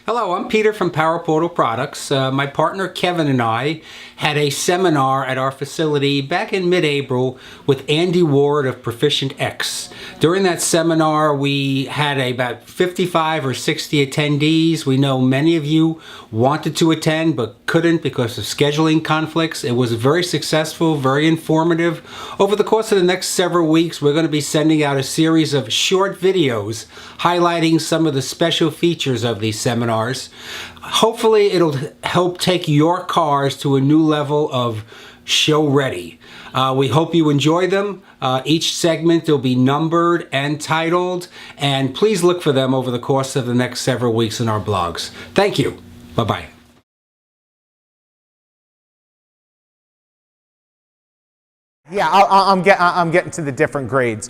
Hello, I'm Peter from Power Portal Products. My partner Kevin and I had a seminar at our facility back in mid-April with Andy Ward of Proficient X. During that seminar, we had about 55 or 60 attendees. We know many of you wanted to attend but couldn't because of scheduling conflicts. It was very successful, very informative. Over the course of the next several weeks, we're going to be sending out a series of short videos highlighting some of the special features of these seminars. Hopefully it'll help take your cars to a new level of show ready. We hope you enjoy them. Each segment will be numbered and titled, and please look for them over the course of the next several weeks in our blogs. Thank you. Bye-bye. Yeah, I'm getting to the different grades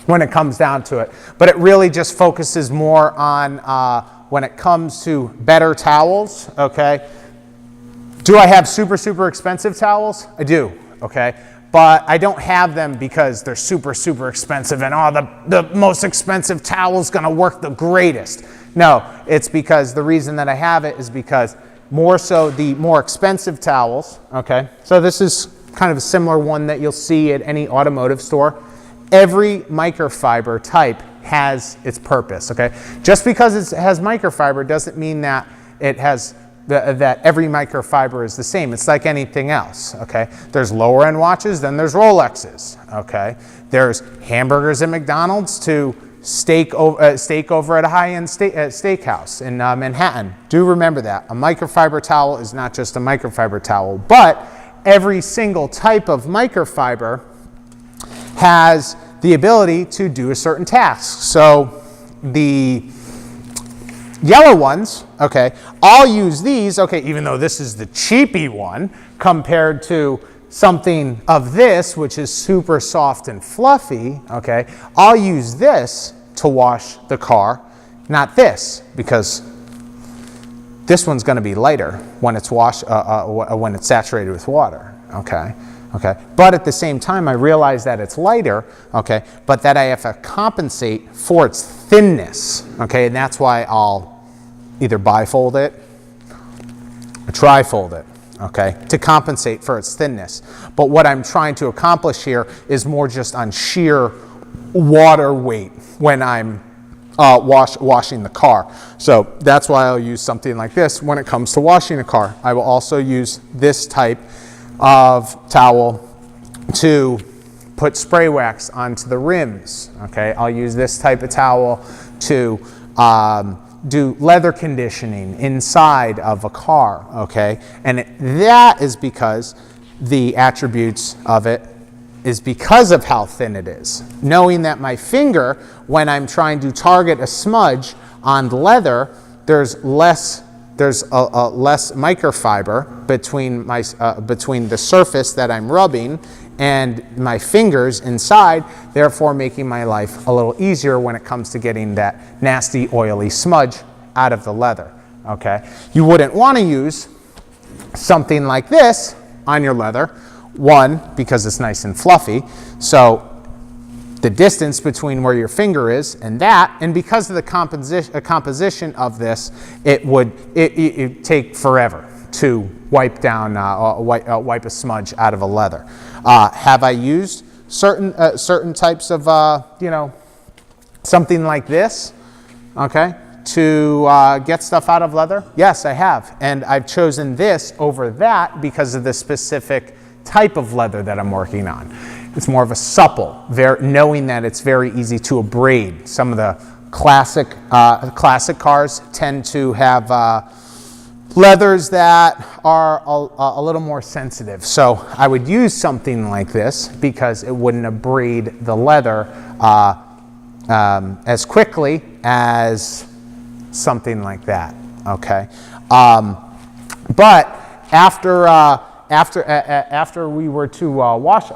when it comes down to it. But it really just focuses more on when it comes to better towels, okay? Do I have super expensive towels? I do, okay? But I don't have them because they're super expensive and the most expensive towel is gonna work the greatest. No, it's because the reason that I have it is because more so the more expensive towels, okay? So this is kind of a similar one that you'll see at any automotive store. Every microfiber type has its purpose, okay? Just because it has microfiber doesn't mean that it has that every microfiber is the same. It's like anything else, okay? There's lower end watches, then there's Rolexes, okay? There's hamburgers at McDonald's to steak over at a high-end steakhouse in Manhattan. Do remember that. A microfiber towel is not just a microfiber towel, but every single type of microfiber has the ability to do a certain task. So the yellow ones, okay, I'll use these, okay, even though this is the cheapy one compared to something of this, which is super soft and fluffy, okay, I'll use this to wash the car, not this, because this one's gonna be lighter when it's when it's saturated with water, okay? Okay, but at the same time, I realize that it's lighter, okay, but that I have to compensate for its thinness, okay, and that's why I'll either bifold it or trifold it, okay, to compensate for its thinness. But what I'm trying to accomplish here is more just on sheer water weight when I'm washing the car. So that's why I'll use something like this when it comes to washing a car. I will also use this type of towel to put spray wax onto the rims, okay? I'll use this type of towel to do leather conditioning inside of a car, okay? And that is because the attributes of it is because of how thin it is. Knowing that my finger, when I'm trying to target a smudge on the leather, there's less microfiber between the surface that I'm rubbing and my fingers inside, therefore making my life a little easier when it comes to getting that nasty oily smudge out of the leather, okay? You wouldn't want to use something like this on your leather, one, because it's nice and fluffy, so the distance between where your finger is and that, and because of the composition of this, it take forever to wipe down, wipe a smudge out of a leather. Have I used certain types of, something like this, okay, to get stuff out of leather? Yes, I have, and I've chosen this over that because of the specific type of leather that I'm working on. It's more of a supple, knowing that it's very easy to abrade. Some of the classic cars tend to have leathers that are a little more sensitive. So I would use something like this because it wouldn't abrade the leather as quickly as something like that, okay? But after we were to wash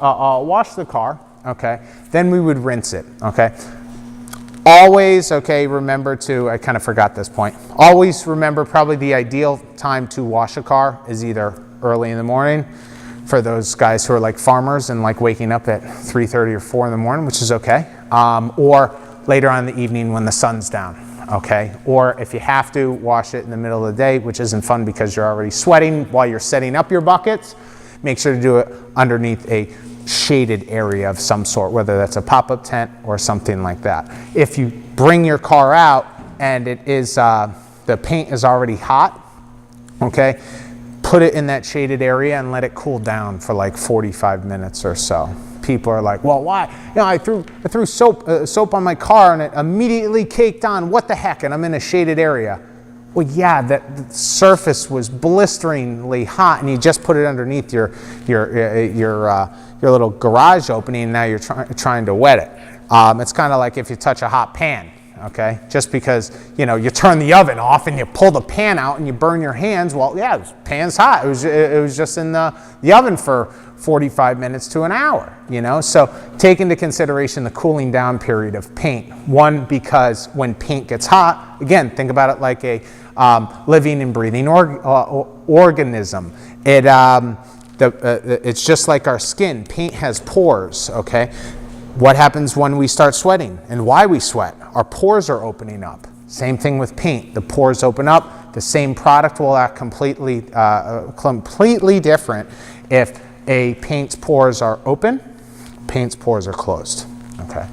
the car, okay, then we would rinse it, okay? Always, okay, remember to, I kind of forgot this point, always remember probably the ideal time to wash a car is either early in the morning for those guys who are like farmers and like waking up at 3:30 or 4 in the morning, which is okay, or later on in the evening when the sun's down, okay? Or if you have to, wash it in the middle of the day, which isn't fun because you're already sweating while you're setting up your buckets. Make sure to do it underneath a shaded area of some sort, whether that's a pop-up tent or something like that. If you bring your car out and it is, the paint is already hot, okay, put it in that shaded area and let it cool down for like 45 minutes or so. People are like, well, why? You know, I threw soap on my car and it immediately caked on. What the heck? And I'm in a shaded area. Well, yeah, the surface was blisteringly hot, and you just put it underneath your little garage opening, and now you're trying to wet it. It's kind of like if you touch a hot pan. Okay, just because, you know, you turn the oven off and you pull the pan out and you burn your hands, well, yeah, the pan's hot. It was just in the oven for 45 minutes to an hour, you know. So take into consideration the cooling down period of paint. One, because when paint gets hot, again, think about it like a living and breathing organism. It's just like our skin. Paint has pores, okay? What happens when we start sweating and why we sweat? Our pores are opening up. Same thing with paint. The pores open up. The same product will act completely different if a paint's pores are open, paint's pores are closed. Okay.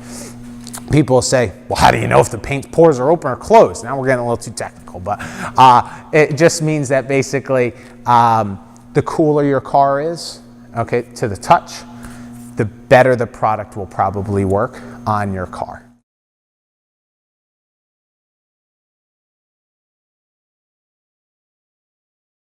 People say, well, how do you know if the paint's pores are open or closed? Now we're getting a little too technical, but it just means that basically the cooler your car is, okay, to the touch, the better the product will probably work on your car.